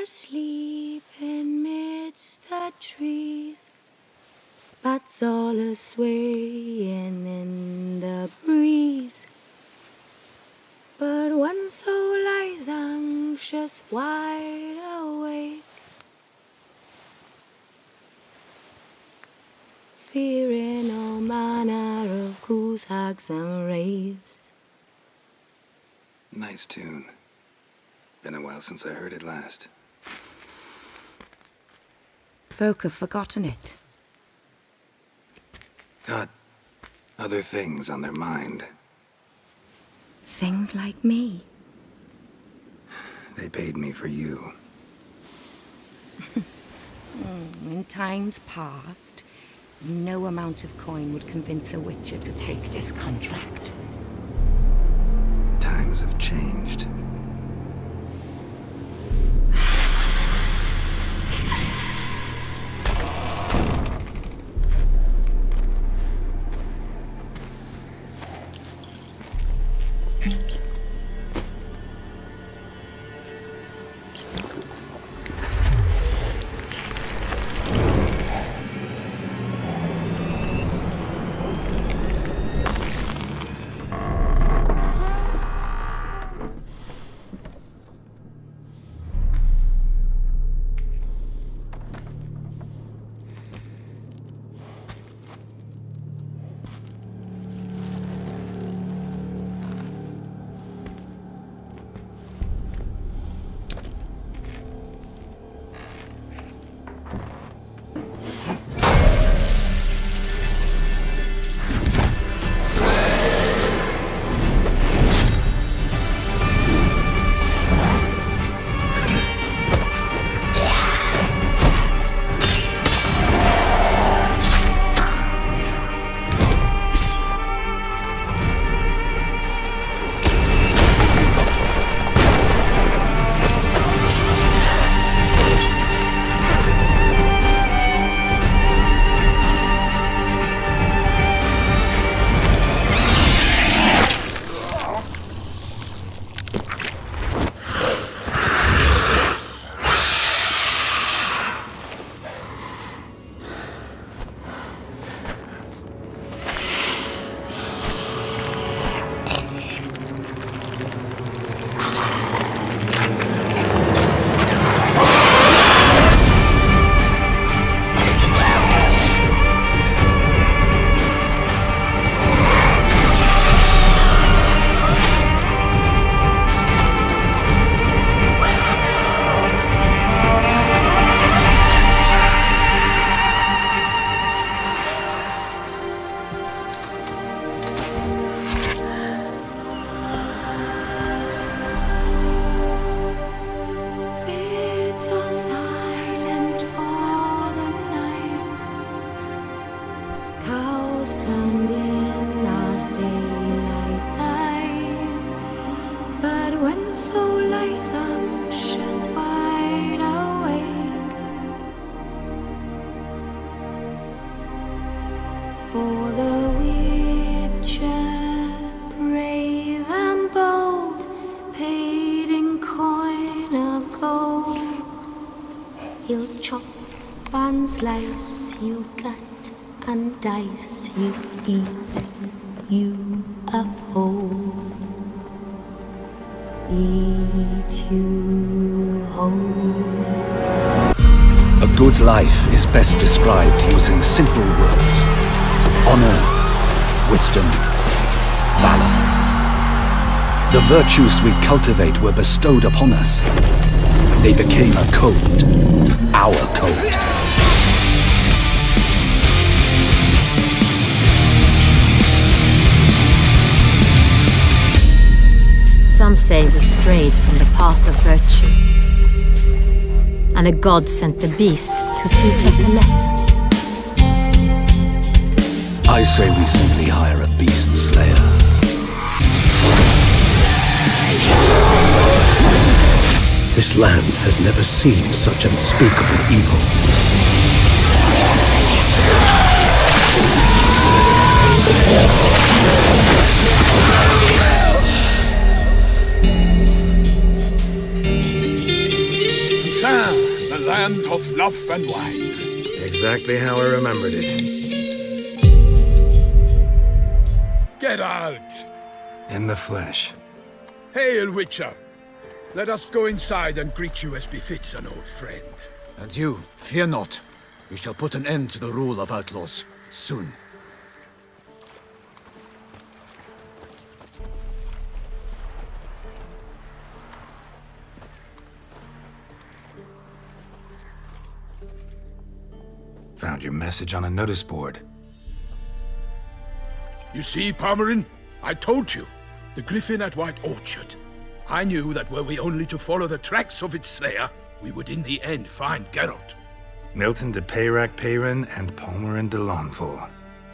asleep in midst the trees, bats all a-swaying in the breeze. But one soul lies anxious, wide awake, fearing all manner of ghouls, hags, and wraiths. Nice tune. Been a while since I heard it last. Folk have forgotten it. Got other things on their mind. Things like me. They paid me for you. In times past, no amount of coin would convince a witcher to take this contract. Times have changed. Slice, you cut, and dice, you eat, you uphold. Eat, you hold. A good life is best described using simple words. Honor, wisdom, valor. The virtues we cultivate were bestowed upon us. They became a code, our code. Some say we strayed from the path of virtue, and a god sent the beast to teach us a lesson. I say we simply hire a beast slayer. This land has never seen such unspeakable evil. Toussaint, the land of love and wine. Exactly how I remembered it. Geralt! In the flesh. Hail, Witcher! Let us go inside and greet you as befits an old friend. And you, fear not. We shall put an end to the rule of outlaws, soon. Found your message on a notice board. You see, Palmerin? I told you. The griffin at White Orchard. I knew that were we only to follow the tracks of its slayer, we would in the end find Geralt. Milton de Peyrac Peyrin and Palmerin de Lawnful.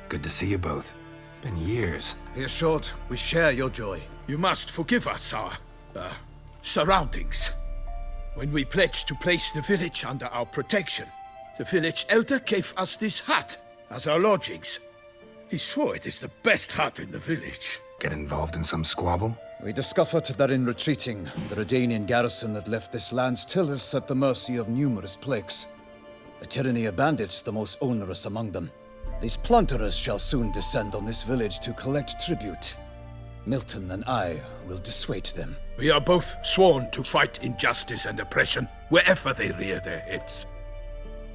Good to see you both. Been years. Be assured, we share your joy. You must forgive us our, surroundings. When we pledged to place the village under our protection, the village elder gave us this hut as our lodgings. He swore it is the best hut in the village. Get involved in some squabble? We discovered that in retreating, the Redanian garrison that left this land still is at the mercy of numerous plagues. The tyranny of bandits the most onerous among them. These plunderers shall soon descend on this village to collect tribute. Milton and I will dissuade them. We are both sworn to fight injustice and oppression wherever they rear their heads.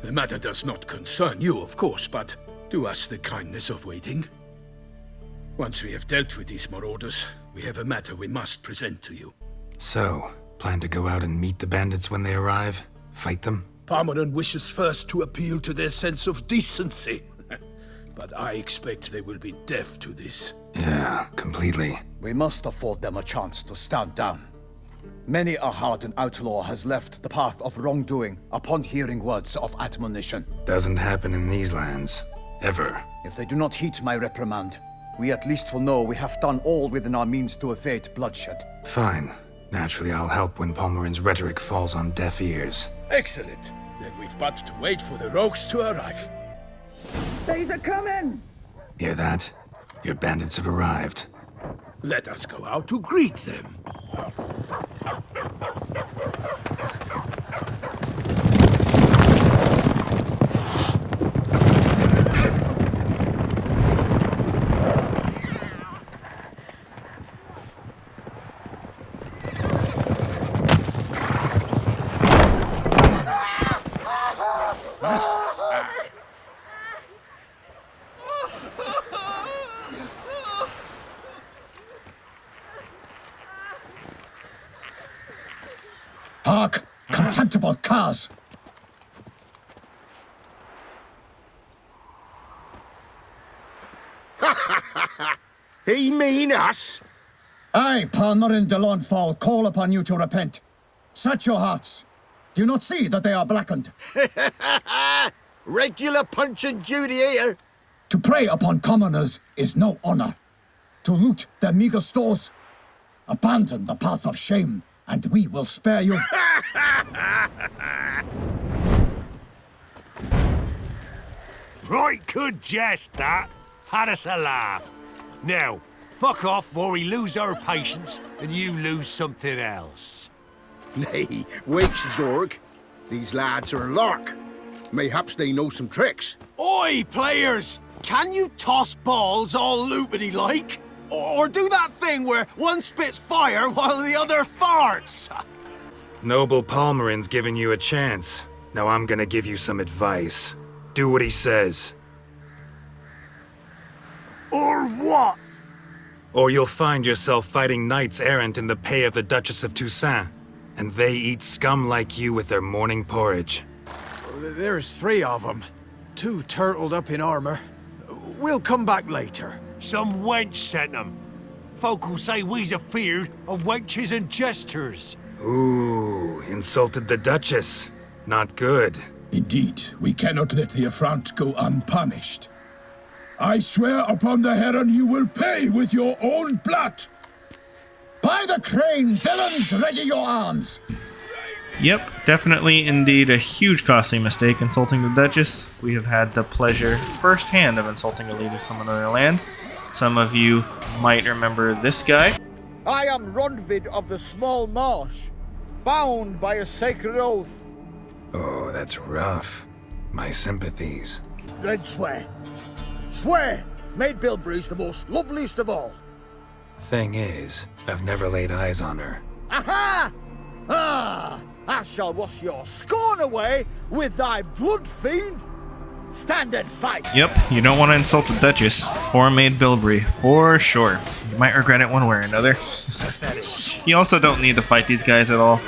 The matter does not concern you, of course, but do us the kindness of waiting. Once we have dealt with these marauders, we have a matter we must present to you. So, plan to go out and meet the bandits when they arrive? Fight them? Palmerin wishes first to appeal to their sense of decency. But I expect they will be deaf to this. Yeah, completely. We must afford them a chance to stand down. Many a hardened outlaw has left the path of wrongdoing upon hearing words of admonition. Doesn't happen in these lands. Ever. If they do not heed my reprimand, we at least will know we have done all within our means to evade bloodshed. Fine. Naturally, I'll help when Palmerin's rhetoric falls on deaf ears. Excellent. Then we've but to wait for the rogues to arrive. They's a coming! Hear that? Your bandits have arrived. Let us go out to greet them. Hark! Contemptible curs! He mean us? I, Palmerin de Lawnfall, call upon you to repent. Set your hearts. Do you not see that they are blackened? Regular Punch and Judy here. To prey upon commoners is no honor. To loot their meager stores, abandon the path of shame, and we will spare you. Right good jest, that. Had us a laugh. Now, fuck off or we lose our patience and you lose something else. Nay, wait, Zorg. These lads are a lark. Mayhaps they know some tricks. Oi, players! Can you toss balls all loopity-like? Or do that thing where one spits fire while the other farts? Noble Palmerin's giving you a chance. Now I'm gonna give you some advice. Do what he says. Or what? Or you'll find yourself fighting knights errant in the pay of the Duchess of Toussaint. And they eat scum like you with their morning porridge. There's 3 of them. 2 turtled up in armor. We'll come back later. Some wench sent them. Folk will say we's afeard of wenches and jesters. Ooh, insulted the Duchess. Not good. Indeed, we cannot let the affront go unpunished. I swear upon the heron you will pay with your own blood. By the crane, villains, ready your arms! Yep, definitely indeed a huge costly mistake insulting the Duchess. We have had the pleasure firsthand of insulting a lady from another land. Some of you might remember this guy. I am Ronvid of the Small Marsh, bound by a sacred oath Oh, that's rough. My sympathies. Then swear. Swear! Maid Bilberry's the most loveliest of all. Thing is, I've never laid eyes on her. Aha! Ah! I shall wash your scorn away with thy blood fiend. Stand and fight. Yep, you don't want to insult the Duchess or Maid Bilberry, for sure. You might regret it one way or another. You also don't need to fight these guys at all.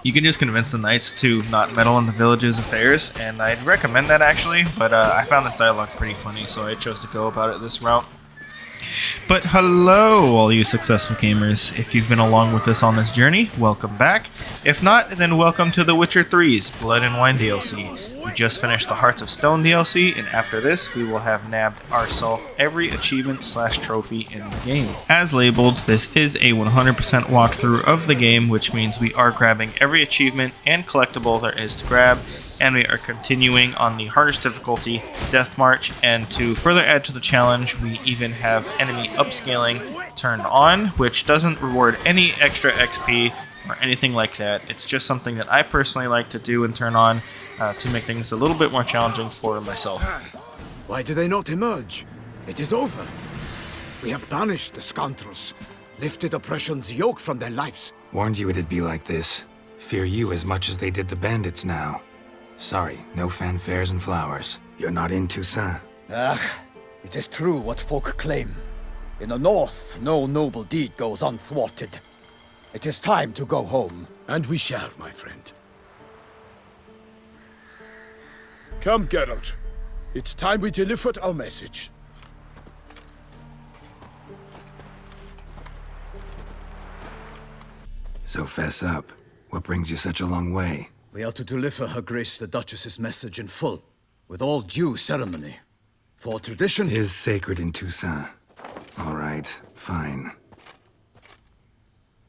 You can just convince the knights to not meddle in the village's affairs, and I'd recommend that actually, but I found this dialogue pretty funny, so I chose to go about it this route. But hello, all you successful gamers. If you've been along with us on this journey, welcome back. If not, then welcome to The Witcher 3's Blood and Wine DLC. We just finished the Hearts of Stone DLC, and after this, we will have nabbed ourselves every achievement/trophy in the game. As labeled, this is a 100% walkthrough of the game, which means we are grabbing every achievement and collectible there is to grab, and we are continuing on the hardest difficulty, Death March, and to further add to the challenge, we even have enemy upscaling turned on, which doesn't reward any extra XP or anything like that. It's just something that I personally like to do and turn on to make things a little bit more challenging for myself. Why do they not emerge? It is over. We have banished the scoundrels, lifted oppression's yoke from their lives. Warned you it'd be like this. Fear you as much as they did the bandits now. Sorry, no fanfares and flowers. You're not in Toussaint. It is true what folk claim. In the north, no noble deed goes unthwarted. It is time to go home. And we shall, my friend. Come, Geralt. It's time we delivered our message. So fess up. What brings you such a long way? We are to deliver Her Grace the Duchess's message in full, with all due ceremony. For tradition Is sacred in Toussaint. All right, fine.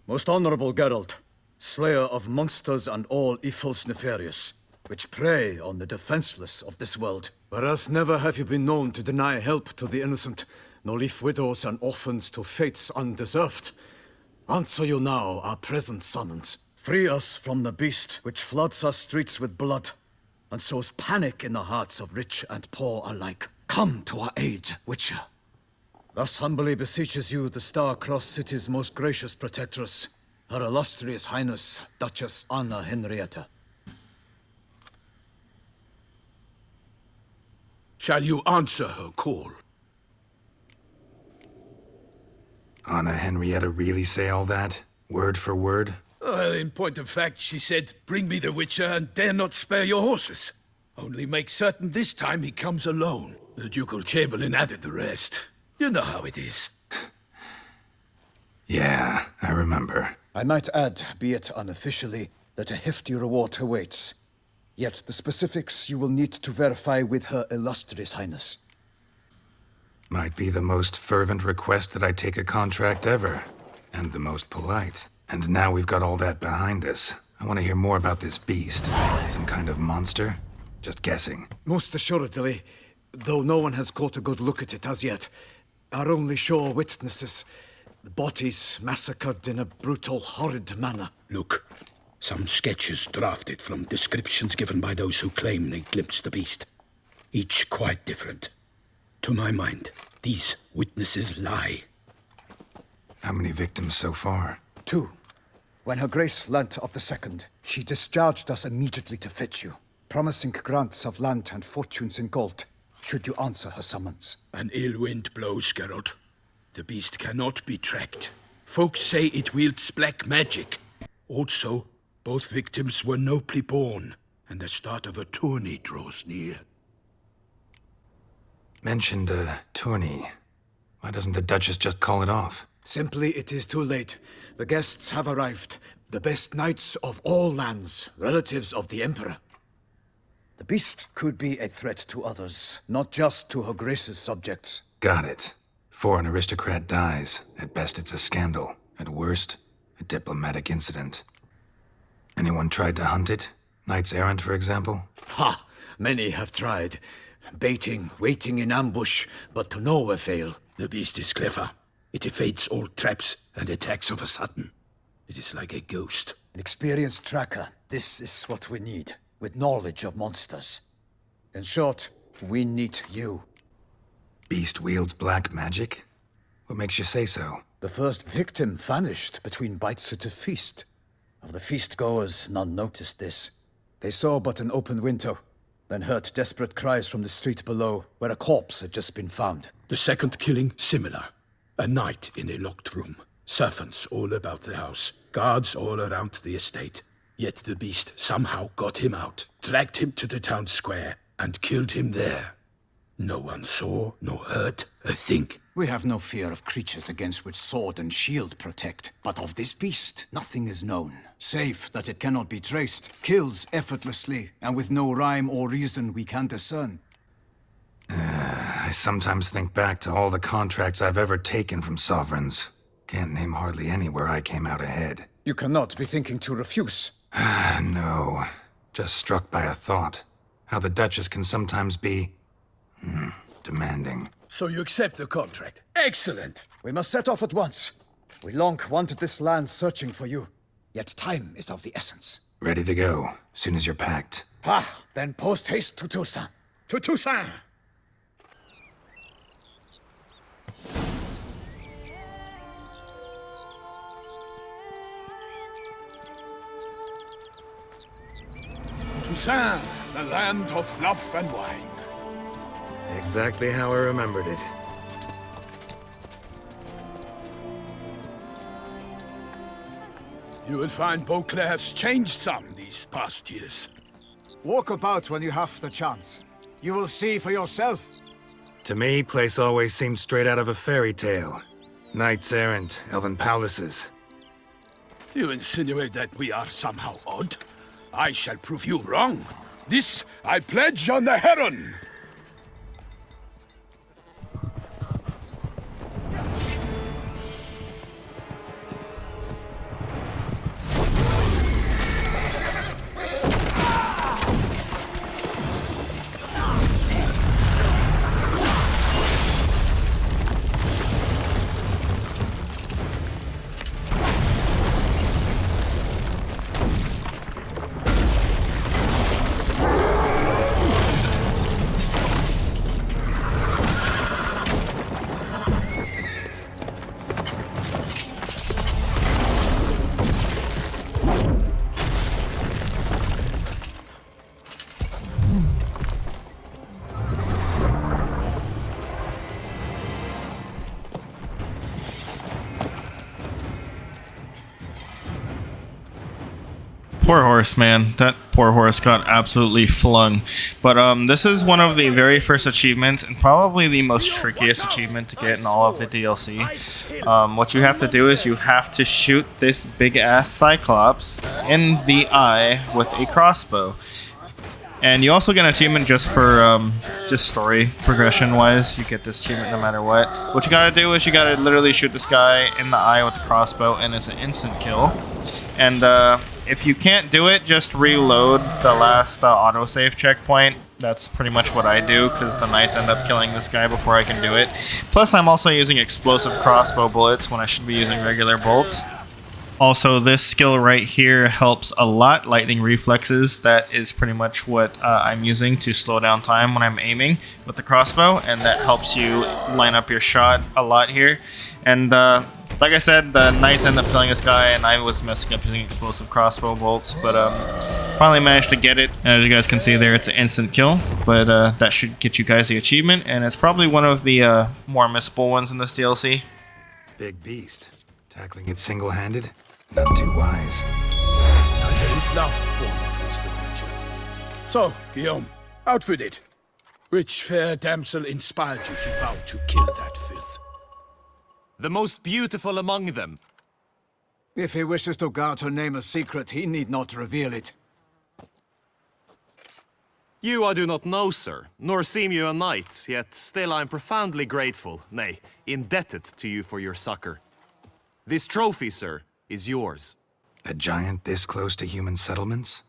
Most honorable Geralt, slayer of monsters and all evils nefarious, which prey on the defenseless of this world. Whereas never have you been known to deny help to the innocent, nor leave widows and orphans to fates undeserved. Answer you now our present summons. Free us from the beast which floods our streets with blood, and sows panic in the hearts of rich and poor alike. Come to our aid, Witcher. Thus humbly beseeches you the star-crossed city's most gracious protectress, Her Illustrious Highness, Duchess Anna Henrietta. Shall you answer her call? Anna Henrietta really say all that? Word for word? Well, in point of fact, she said, "Bring me the Witcher and dare not spare your horses. Only make certain this time he comes alone." The Ducal Chamberlain added the rest. You know how it is. Yeah, I remember. I might add, be it unofficially, that a hefty reward awaits. Yet the specifics you will need to verify with Her Illustrious Highness. Might be the most fervent request that I take a contract ever. And the most polite. And now we've got all that behind us. I want to hear more about this beast. Some kind of monster? Just guessing. Most assuredly, though no one has caught a good look at it as yet. Our only sure witnesses, the bodies massacred in a brutal, horrid manner. Look, some sketches drafted from descriptions given by those who claim they glimpsed the beast. Each quite different. To my mind, these witnesses lie. How many victims so far? 2. When Her Grace learnt of the second, she discharged us immediately to fetch you, promising grants of land and fortunes in gold, should you answer her summons. An ill wind blows, Geralt. The beast cannot be tracked. Folks say it wields black magic. Also, both victims were nobly born, and the start of a tourney draws near. Mentioned a tourney. Why doesn't the Duchess just call it off? Simply, it is too late. The guests have arrived. The best knights of all lands, relatives of the Emperor. The beast could be a threat to others, not just to Her Grace's subjects. Got it. Before an aristocrat dies, at best it's a scandal. At worst, a diplomatic incident. Anyone tried to hunt it? Knights errant, for example? Ha! Many have tried. Baiting, waiting in ambush, but to no avail. The beast is clever. It evades all traps and attacks of a sudden. It is like a ghost. An experienced tracker. This is what we need. with knowledge of monsters. In short, we need you. Beast wields black magic? What makes you say so? The first victim vanished between bites at a feast. Of the feast-goers, none noticed this. They saw but an open window, then heard desperate cries from the street below, where a corpse had just been found. The second killing, similar. A night in a locked room. Servants all about the house. Guards all around the estate. Yet the beast somehow got him out, dragged him to the town square, and killed him there. No one saw, nor heard a thing. We have no fear of creatures against which sword and shield protect. But of this beast, nothing is known. Save that it cannot be traced, kills effortlessly, and with no rhyme or reason we can discern. I sometimes think back to all the contracts I've ever taken from sovereigns. Can't name hardly any where I came out ahead. You cannot be thinking to refuse. No. Just struck by a thought. How the Duchess can sometimes be... demanding. So you accept the contract. Excellent! We must set off at once. We long wanted this land searching for you. Yet time is of the essence. Ready to go, soon as you're packed. Then post haste to Toussaint. To Toussaint! Toussaint, the land of love and wine. Exactly how I remembered it. You will find Beauclair has changed some these past years. Walk about when you have the chance. You will see for yourself. To me, place always seemed straight out of a fairy tale. Knights errant, elven palaces. You insinuate that we are somehow odd? I shall prove you wrong. This I pledge on the Heron! Poor horse, man. That poor horse got absolutely flung. But this is one of the very first achievements and probably the most trickiest achievement to get in all of the DLC. What you have to do is you have to shoot this big-ass Cyclops in the eye with a crossbow. And you also get an achievement just for, just story progression-wise. You get this achievement no matter what. What you gotta do is you gotta literally shoot this guy in the eye with the crossbow, and it's an instant kill. And, if you can't do it, just reload the last autosave checkpoint. That's pretty much what I do, because the knights end up killing this guy before I can do it. Plus, I'm also using explosive crossbow bullets when I should be using regular bolts. Also, this skill right here helps a lot. Lightning reflexes, that is pretty much what I'm using to slow down time when I'm aiming with the crossbow, and that helps you line up your shot a lot here. And like I said, the knights end up killing this guy, and I was messing up using explosive crossbow bolts, but finally managed to get it. And as you guys can see there, it's an instant kill, but that should get you guys the achievement, and it's probably one of the more missable ones in this DLC. Big beast. Tackling it single-handed? Not too wise. There is love for the creature. So, Guillaume, out with it. Which fair damsel inspired you to vow to kill that filth? The most beautiful among them. If he wishes to guard her name a secret, he need not reveal it. You I do not know, sir, nor seem you a knight, yet still I am profoundly grateful, nay, indebted to you for your succor. This trophy, sir, is yours. A giant this close to human settlements?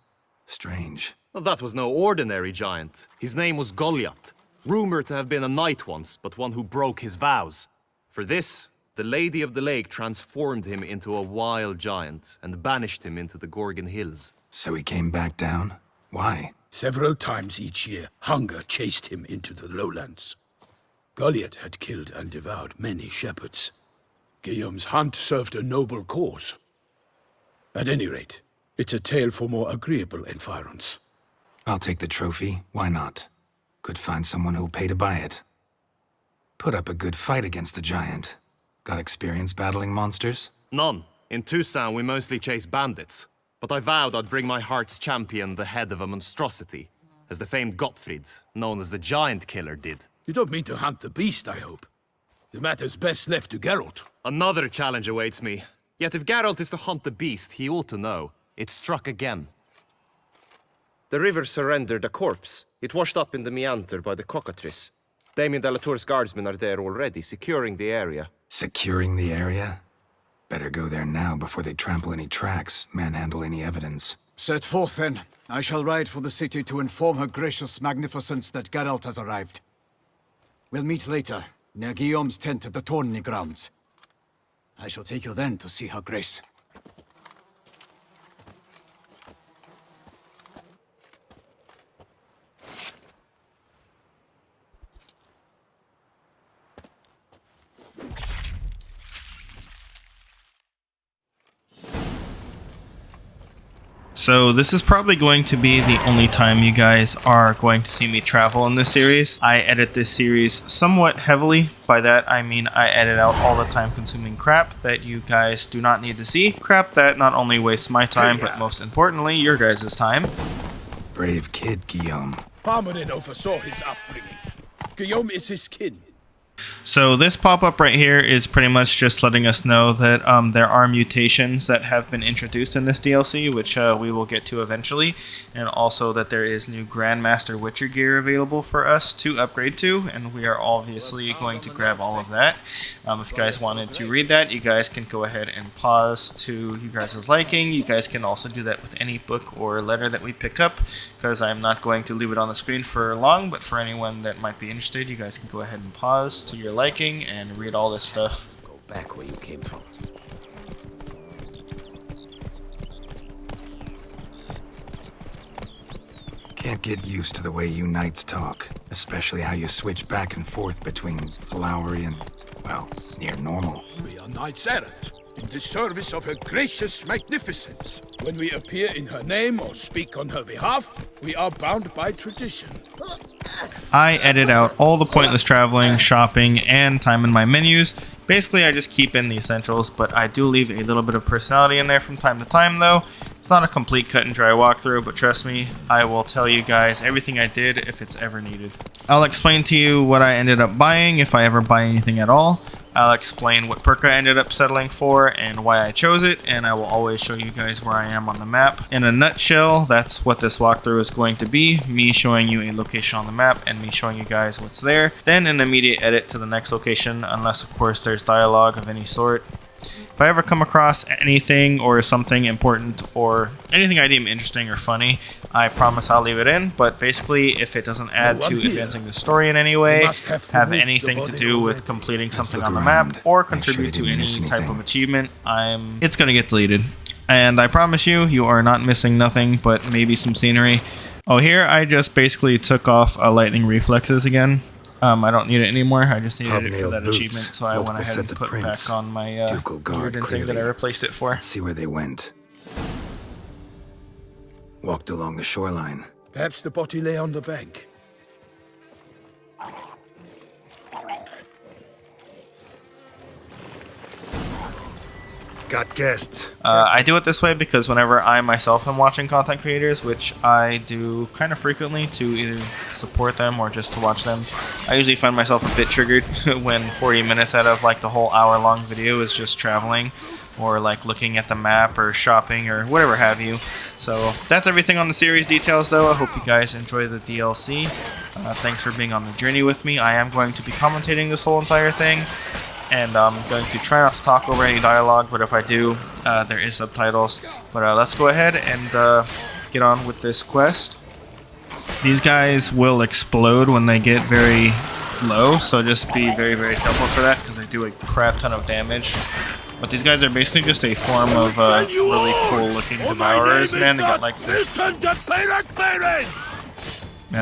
Strange. Well, that was no ordinary giant. His name was Golyat, rumored to have been a knight once, but one who broke his vows. For this, the Lady of the Lake transformed him into a wild giant and banished him into the Gorgon Hills. So he came back down? Why? Several times each year, hunger chased him into the lowlands. Golyat had killed and devoured many shepherds. Guillaume's hunt served a noble cause. At any rate, it's a tale for more agreeable environs. I'll take the trophy. Why not? Could find someone who'll pay to buy it. Put up a good fight against the giant. Got experience battling monsters? None. In Toussaint, we mostly chase bandits. But I vowed I'd bring my heart's champion the head of a monstrosity, as the famed Gottfried, known as the Giant Killer, did. You don't mean to hunt the beast, I hope. The matter's best left to Geralt. Another challenge awaits me. Yet if Geralt is to hunt the beast, he ought to know. It struck again. The river surrendered a corpse. It washed up in the meander by the Cockatrice. Damien de la Tour's guardsmen are there already, securing the area. Securing the area? Better go there now before they trample any tracks, manhandle any evidence. Set forth, then. I shall ride for the city to inform her gracious magnificence that Geralt has arrived. We'll meet later, near Guillaume's tent at the tourney grounds. I shall take you then to see her grace. So this is probably going to be the only time you guys are going to see me travel in this series. I edit this series somewhat heavily. By that I mean I edit out all the time consuming crap that you guys do not need to see. Crap that not only wastes my time, but most importantly, your guys' time. Brave kid, Guillaume. Parmanin oversaw his upbringing. Guillaume is his kin. So this pop-up right here is pretty much just letting us know that there are mutations that have been introduced in this DLC, which we will get to eventually, and also that there is new Grandmaster Witcher gear available for us to upgrade to, and we are obviously going to grab all of that. If you guys wanted to read that, you guys can go ahead and pause to you guys' liking. You guys can also do that with any book or letter that we pick up, because I'm not going to leave it on the screen for long, but for anyone that might be interested, you guys can go ahead and pause to your liking and read all this stuff. Go back where you came from. Can't get used to the way you knights talk, especially how you switch back and forth between flowery and, well, near normal. We are knights errant, in the service of her gracious magnificence. When we appear in her name or speak on her behalf, we are bound by tradition. I edit out all the pointless traveling, shopping, and time in my menus. Basically, I just keep in the essentials, but I do leave a little bit of personality in there from time to time, though. It's not a complete cut and dry walkthrough, but trust me, I will tell you guys everything I did if it's ever needed. I'll explain to you what I ended up buying if I ever buy anything at all. I'll explain what perk I ended up settling for and why I chose it, and I will always show you guys where I am on the map. In a nutshell, that's what this walkthrough is going to be, me showing you a location on the map and me showing you guys what's there, then an immediate edit to the next location, unless of course there's dialogue of any sort. If I ever come across anything or something important or anything I deem interesting or funny, I promise I'll leave it in, but basically if it doesn't add to advancing the story in any way, have anything to do with completing something on the map, or contribute to any type of achievement, it's gonna get deleted. And I promise you, you are not missing nothing but maybe some scenery. Oh, here I just basically took off lightning reflexes again. I don't need it anymore. I just needed it for that achievement, so I went ahead and put back on my beard thing that I replaced it for. Let's see where they went. Walked along the shoreline. Perhaps the body lay on the bank. Got guests. I do it this way because whenever I myself am watching content creators, which I do kind of frequently to either support them or just to watch them, I usually find myself a bit triggered when 40 minutes out of like the whole hour-long video is just traveling or like looking at the map or shopping or whatever have you. So that's everything on the series details though. I hope you guys enjoy the DLC. Thanks for being on the journey with me. I am going to be commentating this whole entire thing, and I'm going to try not to talk over any dialogue, but if I do, there is subtitles. But let's go ahead and get on with this quest. These guys will explode when they get very low, so just be very, very careful for that, because they do a crap ton of damage. But these guys are basically just a form of really cool looking devourers, man. They got like this. Man,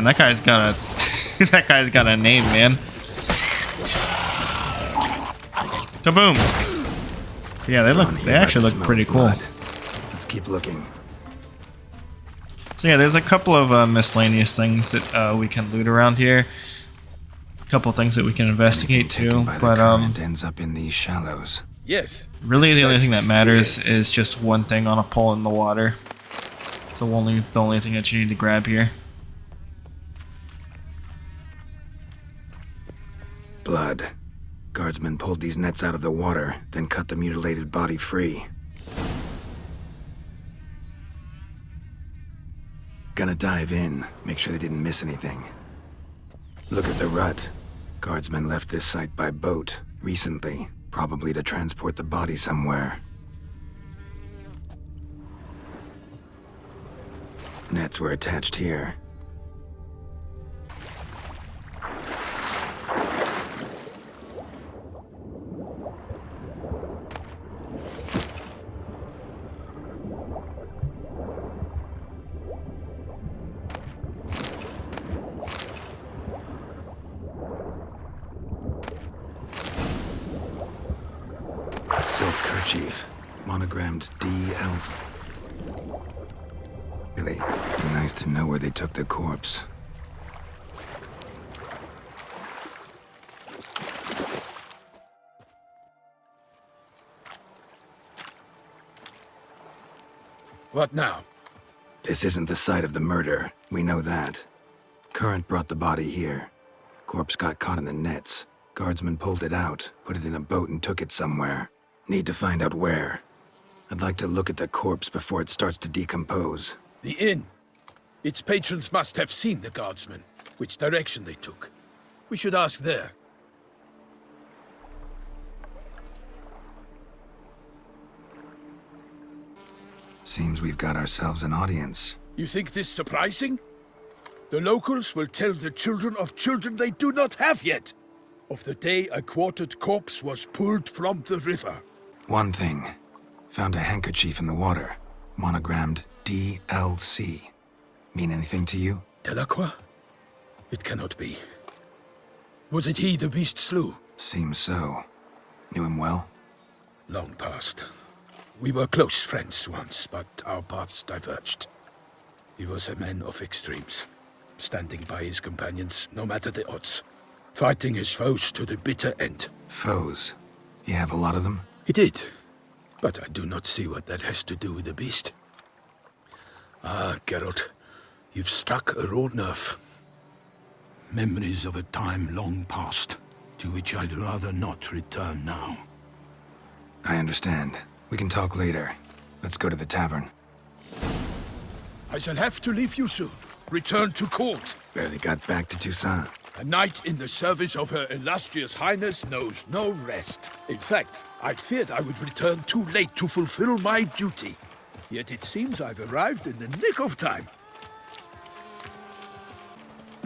that guy's got a that guy's got a name, man. Kaboom! Yeah, they actually look pretty cool. Let's keep looking. So yeah, there's a couple of miscellaneous things that we can loot around here. A couple things that we can investigate too, but ends up in these shallows. Yes. Really, the only thing that matters is just one thing on a pole in the water. It's the only thing that you need to grab here. Blood. Guardsmen pulled these nets out of the water, then cut the mutilated body free. Gonna dive in, make sure they didn't miss anything. Look at the rut. Guardsmen left this site by boat recently, probably to transport the body somewhere. Nets were attached here. Silk kerchief, monogrammed D.L. Really, be nice to know where they took the corpse. What now? This isn't the site of the murder. We know that. Current brought the body here. Corpse got caught in the nets. Guardsmen pulled it out, put it in a boat and took it somewhere. Need to find out where. I'd like to look at the corpse before it starts to decompose. The inn. Its patrons must have seen the guardsmen, which direction they took. We should ask there. Seems we've got ourselves an audience. You think this surprising? The locals will tell the children of children they do not have yet, of the day a quartered corpse was pulled from the river. One thing. Found a handkerchief in the water. Monogrammed DLC. Mean anything to you? Delacroix? It cannot be. Was it he the beast slew? Seems so. Knew him well? Long past. We were close friends once, but our paths diverged. He was a man of extremes, standing by his companions no matter the odds, fighting his foes to the bitter end. Foes? You have a lot of them? He did, but I do not see what that has to do with the beast. Ah, Geralt, you've struck a raw nerve. Memories of a time long past, to which I'd rather not return now. I understand. We can talk later. Let's go to the tavern. I shall have to leave you soon. Return to court. Barely got back to Toussaint. A knight in the service of Her Illustrious Highness knows no rest. In fact, I feared I would return too late to fulfill my duty. Yet it seems I've arrived in the nick of time.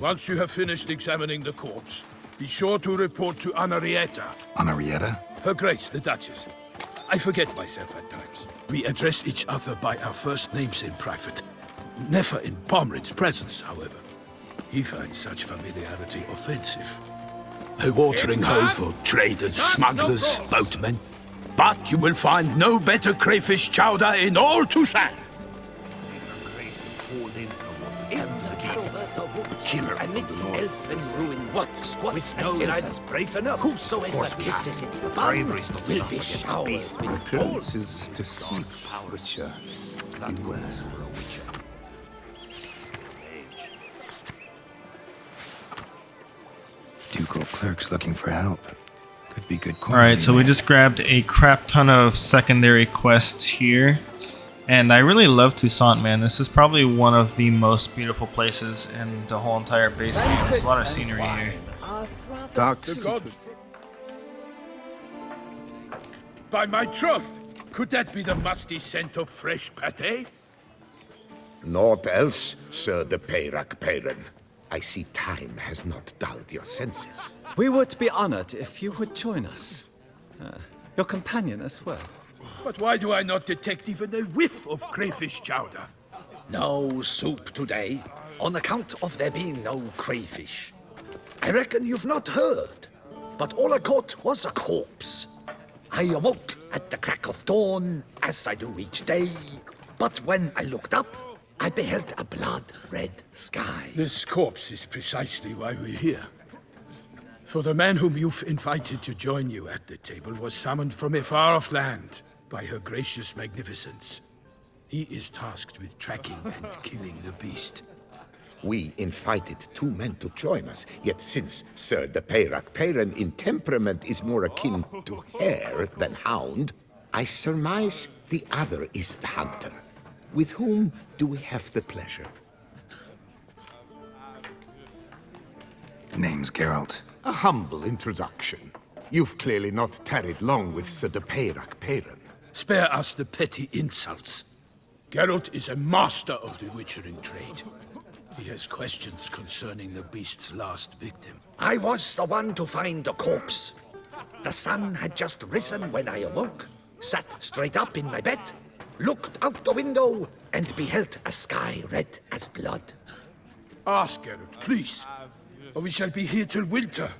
Once you have finished examining the corpse, be sure to report to Henrietta. Henrietta? Her Grace, the Duchess. I forget myself at times. We address each other by our first names in private. Never in Pomrin's presence, however. He finds such familiarity offensive. A watering hole for traders, smugglers, boatmen. But you will find no better crayfish chowder in all Toussaint. Amidst elfin ruins, with no lads brave enough. Whosoever kisses its bum will be showered with gold. Is deceit, Witcher. Beware. Ducal clerks looking for help. Could be good. Alright, so we just grabbed a crap ton of secondary quests here. And I really love Toussaint, man. This is probably one of the most beautiful places in the whole entire base game. There's a lot of scenery here. By my troth, could that be the musty scent of fresh pâté? Naught else, Sir de Peyrac Peyren. I see time has not dulled your senses. We would be honored if you would join us. Your companion as well. But why do I not detect even a whiff of crayfish chowder? No soup today, on account of there being no crayfish. I reckon you've not heard, but all I caught was a corpse. I awoke at the crack of dawn, as I do each day, but when I looked up, I beheld a blood-red sky. This corpse is precisely why we're here. For the man whom you've invited to join you at the table was summoned from a far-off land by her gracious magnificence. He is tasked with tracking and killing the beast. We invited 2 men to join us, yet since Sir de Peyrac Peyren in temperament is more akin to hare than hound, I surmise the other is the hunter. With whom do we have the pleasure? Name's Geralt. A humble introduction. You've clearly not tarried long with Sir de Peyrac Peyren. Spare us the petty insults. Geralt is a master of the witchering trade. He has questions concerning the beast's last victim. I was the one to find the corpse. The sun had just risen when I awoke, sat straight up in my bed, looked out the window, and beheld a sky red as blood. Ask Geralt, please, or we shall be here till winter.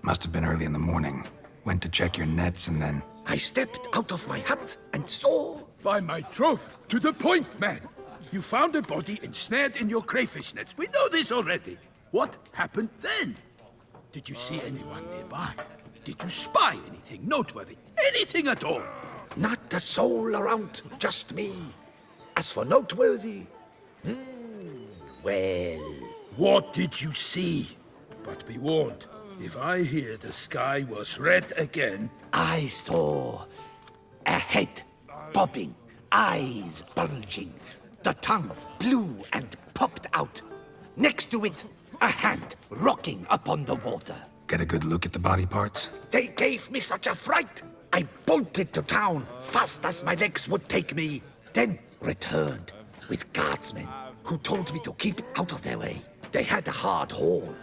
Must have been early in the morning. Went to check your nets and then... I stepped out of my hut and saw... By my troth, to the point, man. You found a body ensnared in your crayfish nets. We know this already. What happened then? Did you see anyone nearby? Did you spy anything noteworthy? Anything at all? Not a soul around, just me. As for noteworthy... well... What did you see? But be warned, if I hear the sky was red again... I saw a head bobbing, eyes bulging, the tongue blew and popped out. Next to it, a hand rocking upon the water. Get a good look at the body parts? They gave me such a fright. I bolted to town fast as my legs would take me, then returned with guardsmen who told me to keep out of their way. They had a hard haul.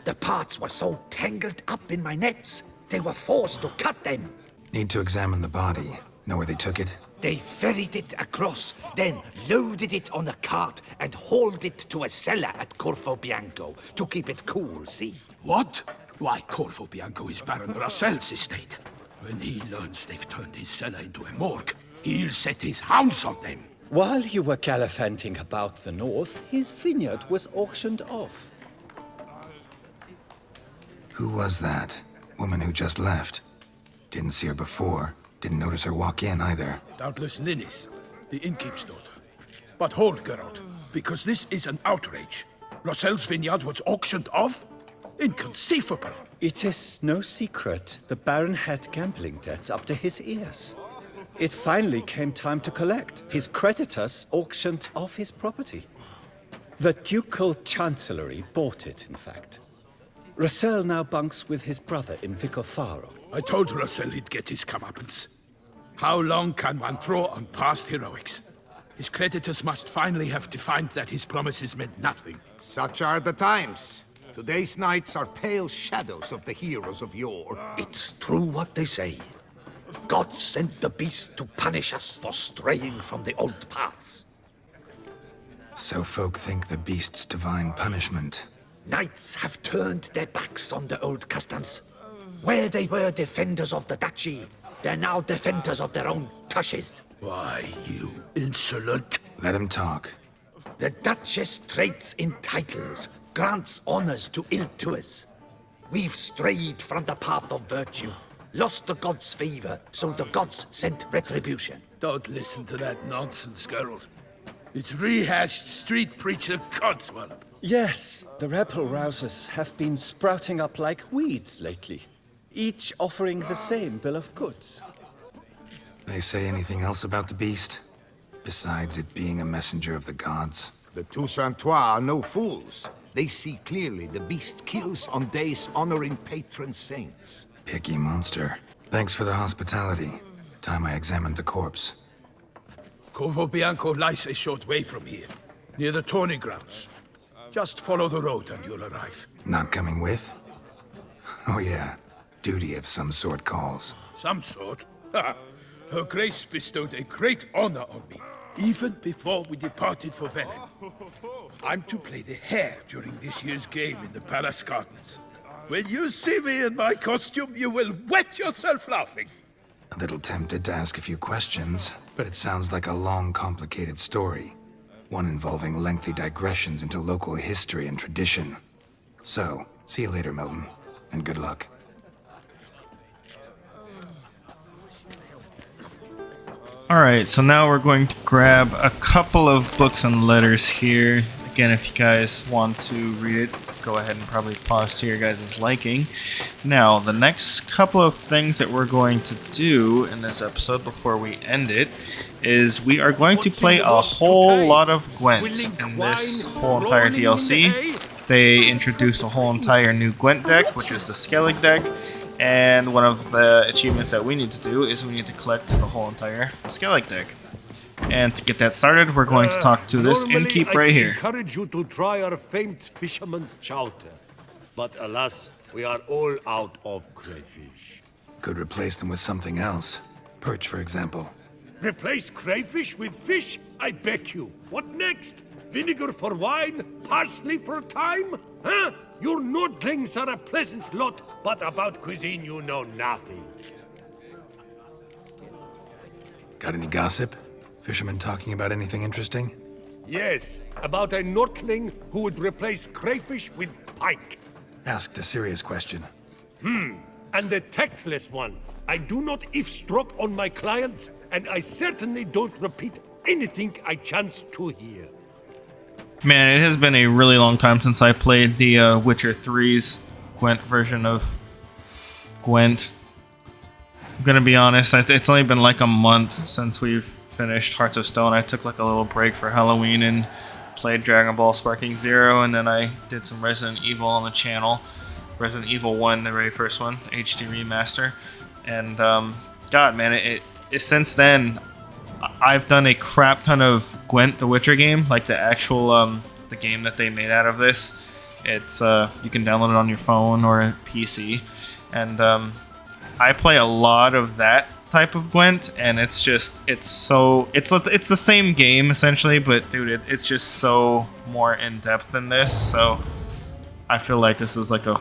The parts were so tangled up in my nets, they were forced to cut them. Need to examine the body. Know where they took it? They ferried it across, then loaded it on a cart and hauled it to a cellar at Corvo Bianco to keep it cool, see? What? Why, Corvo Bianco is Baron Russell's estate. When he learns they've turned his cellar into a morgue, he'll set his hounds on them. While you were gallivanting about the north, his vineyard was auctioned off. Who was that? Woman who just left. Didn't see her before. Didn't notice her walk in either. Doubtless Linnis, the innkeep's daughter. But hold, Geralt, because this is an outrage. Russell's vineyard was auctioned off? Inconceivable. It is no secret the Baron had gambling debts up to his ears. It finally came time to collect. His creditors auctioned off his property. The Ducal Chancellery bought it, in fact. Russell now bunks with his brother in Vicofaro. I told Russell he'd get his comeuppance. How long can one throw on past heroics? His creditors must finally have to find that his promises meant nothing. Such are the times. Today's knights are pale shadows of the heroes of yore. It's true what they say. God sent the beast to punish us for straying from the old paths. So folk think the beast's divine punishment. Knights have turned their backs on the old customs. Where they were defenders of the duchy, they're now defenders of their own tushes. Why, you insolent... Let him talk. The Duchess trades in titles, grants honors to ill-doers. We've strayed from the path of virtue, lost the gods' favor, so the gods sent retribution. Don't listen to that nonsense, Geralt. It's rehashed street preacher codswallop. Yes, the rebel rousers have been sprouting up like weeds lately, each offering the same bill of goods. They say anything else about the beast? Besides it being a messenger of the gods? The Toussaint are no fools. They see clearly the beast kills on days honoring patron saints. Picky monster. Thanks for the hospitality. Time I examined the corpse. Corvo Bianco lies a short way from here, near the tourney grounds. Just follow the road and you'll arrive. Not coming with? Oh yeah. Duty of some sort calls. Some sort? Ha! Her Grace bestowed a great honor on me, even before we departed for Velen. I'm to play the hare during this year's game in the Palace Gardens. When you see me in my costume, you will wet yourself laughing. A little tempted to ask a few questions, but it sounds like a long, complicated story. One involving lengthy digressions into local history and tradition. So, see you later, Milton, and good luck. Alright, so now we're going to grab a couple of books and letters here. Again, if you guys want to read it, go ahead and probably pause to your guys' liking. Now, the next couple of things that we're going to do in this episode before we end it is we are going to play a whole lot of Gwent in this whole entire DLC. They introduced a whole entire new Gwent deck, which is the Skellige deck. And one of the achievements that we need to do is we need to collect the whole entire Skellige deck. And to get that started, we're going to talk to this innkeep right here. I encourage you to try our famed fisherman's chowder. But alas, we are all out of crayfish. Could replace them with something else. Perch, for example. Replace crayfish with fish? I beg you. What next? Vinegar for wine? Parsley for thyme? Huh? Your Nordlings are a pleasant lot, but about cuisine you know nothing. Got any gossip? Fishermen talking about anything interesting? Yes, about a Nordling who would replace crayfish with pike. Asked a serious question. And the tactless one. I do not eavesdrop on my clients, and I certainly don't repeat anything I chance to hear. Man, it has been a really long time since I played the Witcher 3's Gwent version of Gwent. I'm gonna be honest, it's only been like a month since we've finished Hearts of Stone. I took like a little break for Halloween and played Dragon Ball Sparking Zero, and then I did some Resident Evil on the channel. Resident Evil 1, the very first one, HD remaster. And God, man, since then, I've done a crap ton of Gwent, the Witcher game, like the actual the game that they made out of this. It's you can download it on your phone or a PC, and I play a lot of that type of Gwent, and it's the same game essentially, but dude, it's just so more in depth than this. So I feel like this is like a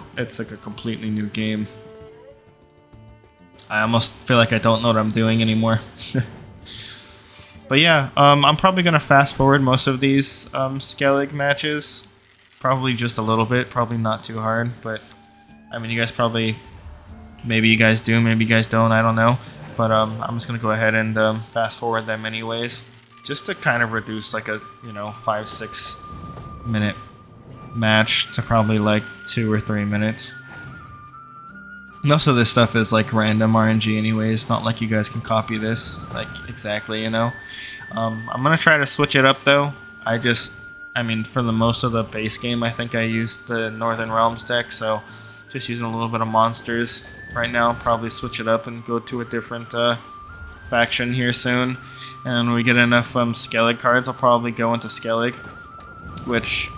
completely new game. I almost feel like I don't know what I'm doing anymore. But yeah, I'm probably going to fast forward most of these Skellige matches. Probably just a little bit, probably not too hard, but I mean, you guys probably, maybe you guys do, maybe you guys don't, I don't know. But I'm just going to go ahead and fast forward them anyways, just to kind of reduce like a, 5-6 minute match to probably like 2 or 3 minutes. Most of this stuff is like random RNG anyways, not like you guys can copy this like exactly, I'm gonna try to switch it up though. I mean for the most of the base game I think I used the Northern Realms deck, so just using a little bit of monsters right now. Probably switch it up and go to a different faction here soon, and when we get enough Skellige cards I'll probably go into Skellige, which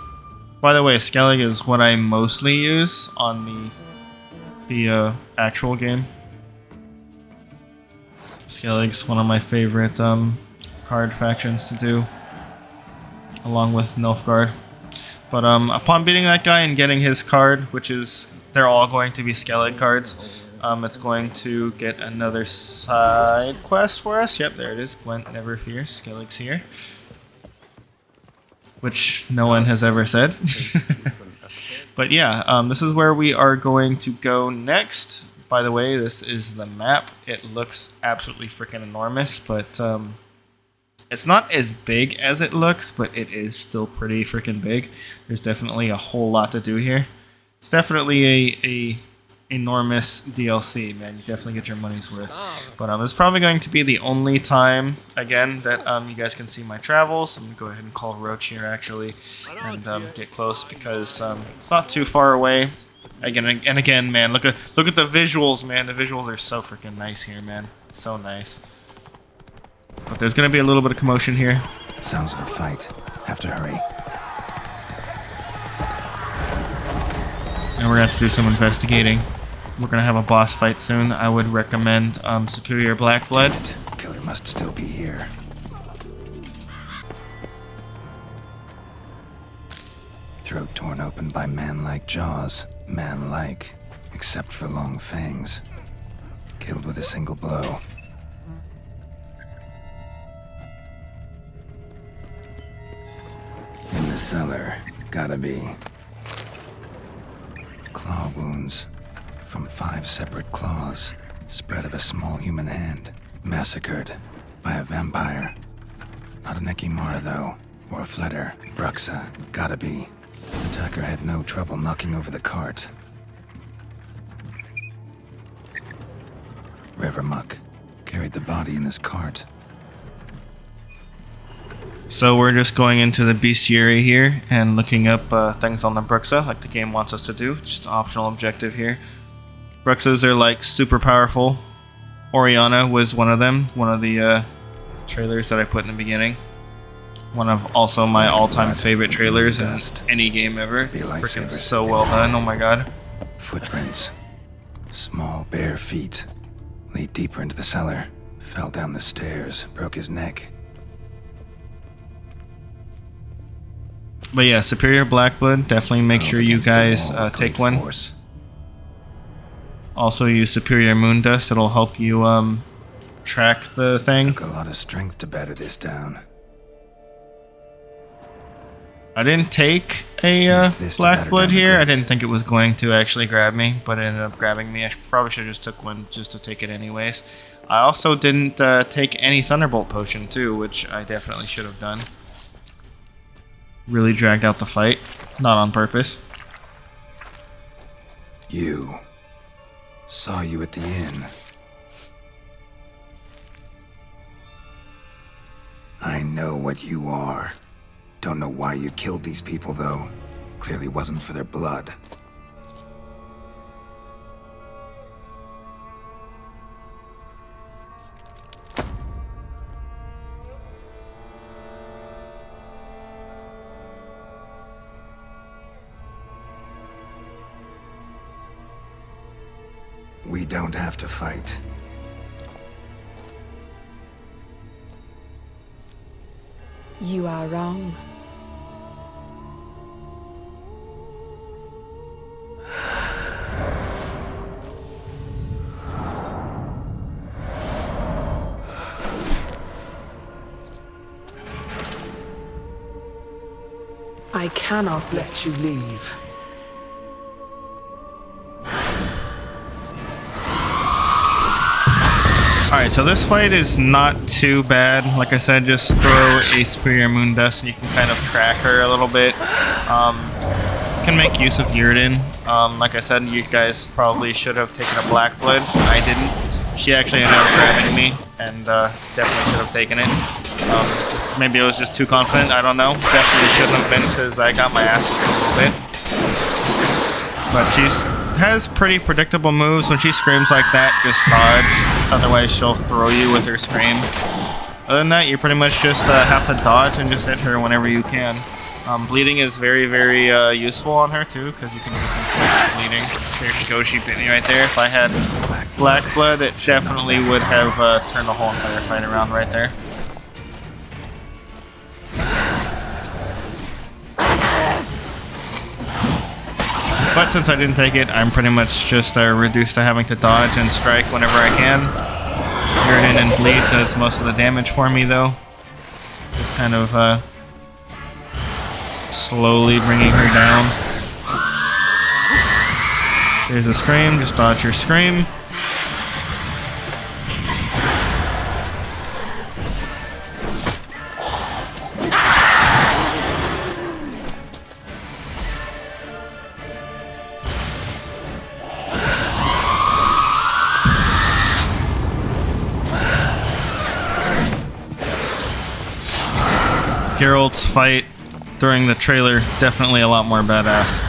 by the way Skellige is what I mostly use on the actual game. Skellige's one of my favorite card factions to do, along with Nilfgaard. But upon beating that guy and getting his card, which is, they're all going to be Skellige cards, it's going to get another side quest for us. Yep, there it is. Gwent, never fear, Skellige's here. Which no one has ever said. But yeah, this is where we are going to go next. By the way, this is the map. It looks absolutely freaking enormous, but it's not as big as it looks, but it is still pretty freaking big. There's definitely a whole lot to do here. It's definitely a enormous DLC, man. You definitely get your money's worth. But it's probably going to be the only time, again, that you guys can see my travels. I'm going to go ahead and call Roach here, actually, and get close, because it's not too far away. Again, man, look at the visuals, man. The visuals are so freaking nice here, man. So nice. But there's going to be a little bit of commotion here. Sounds like a fight. Have to hurry. And we're going to have to do some investigating. we're gonna have a boss fight soon. I would recommend Superior Black Blood. Killer must still be here. Throat torn open by man-like jaws. Man-like, except for long fangs. Killed with a single blow. In the cellar, gotta be. Claw wounds from 5 separate claws, spread of a small human hand, massacred by a vampire. Not an Ekimara though, or a Fletter. Bruxa, gotta be. Attacker had no trouble knocking over the cart. Rivermuck carried the body in his cart. So we're just going into the bestiary here and looking up things on the Bruxa, like the game wants us to do. Just an optional objective here. Bruxas are like super powerful. Oriana was one of them, one of the trailers that I put in the beginning. One of also my all-time favorite trailers in any game ever. It's freaking so well done, oh my god. Footprints. Small bare feet. Lead deeper into the cellar. Fell down the stairs, broke his neck. But yeah, Superior Black Blood, definitely make sure you guys take one. Force. Also use Superior Moon Dust, it'll help you track the thing. Took a lot of strength to batter this down. I didn't take a Black Blood here. I didn't think it was going to actually grab me, but it ended up grabbing me. I probably should have just took one just to take it anyways. I also didn't take any Thunderbolt Potion too, which I definitely should have done. Really dragged out the fight, not on purpose. You. Saw you at the inn. I know what you are. Don't know why you killed these people, though. Clearly wasn't for their blood. We don't have to fight. You are wrong. I cannot let you leave. Alright, so this fight is not too bad. Like I said, just throw a Superior Moon Dust and you can kind of track her a little bit. You can make use of Yrden. Like I said, you guys probably should have taken a Black Blood. I didn't. She actually ended up grabbing me and definitely should have taken it. Maybe I was just too confident, I don't know. Definitely shouldn't have been because I got my ass kicked a little bit. But she has pretty predictable moves. When she screams like that, just dodge. Otherwise, she'll throw you with her scream. Other than that, you pretty much just have to dodge and just hit her whenever you can. Bleeding is very, very useful on her too, because you can just inflict bleeding. There she goes, she bit me right there. If I had Black Blood, it definitely would have turned the whole entire fight around right there. But since I didn't take it, I'm pretty much just reduced to having to dodge and strike whenever I can. Yrden and Bleed does most of the damage for me though. Just kind of slowly bringing her down. There's a scream, just dodge your scream. Geralt's fight during the trailer, definitely a lot more badass.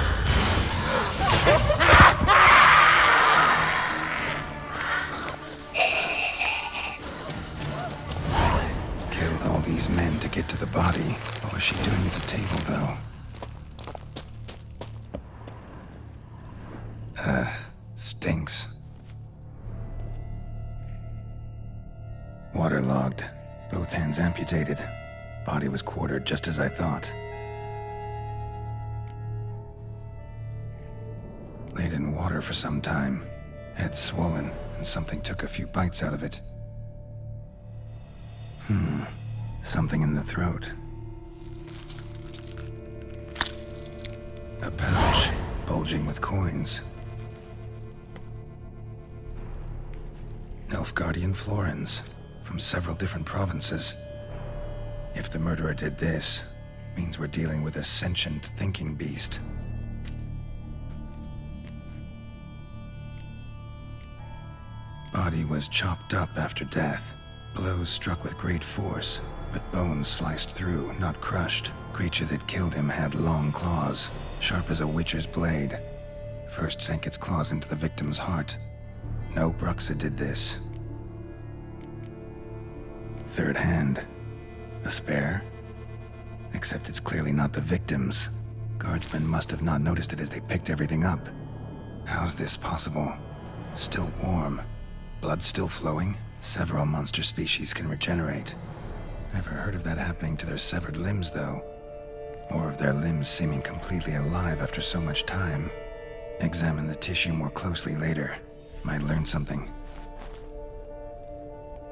Killed all these men to get to the body. What was she doing at the table, though? Stinks. Waterlogged. Both hands amputated. Body was quartered just as I thought. Laid in water for some time. Head swollen, and something took a few bites out of it. Something in the throat. A pouch, bulging with coins. Nilfgaardian florins, from several different provinces. If the murderer did this, means we're dealing with a sentient thinking beast. Body was chopped up after death. Blows struck with great force, but bones sliced through, not crushed. Creature that killed him had long claws, sharp as a witcher's blade. First sank its claws into the victim's heart. No Bruxa did this. Third hand. A spare? Except it's clearly not the victim's. Guardsmen must have not noticed it as they picked everything up. How's this possible? Still warm. Blood still flowing? Several monster species can regenerate. Never heard of that happening to their severed limbs, though. Or of their limbs seeming completely alive after so much time. Examine the tissue more closely later. Might learn something.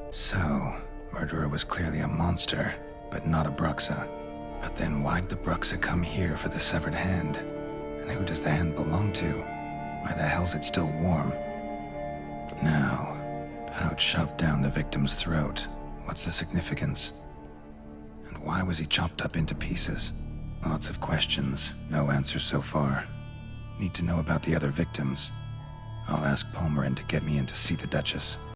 So, murderer was clearly a monster, but not a Bruxa. But then why'd the Bruxa come here for the severed hand? And who does the hand belong to? Why the hell's it still warm? Now, pouch shoved down the victim's throat. What's the significance? And why was he chopped up into pieces? Lots of questions, no answers so far. Need to know about the other victims. I'll ask Palmerin to get me in to see the Duchess.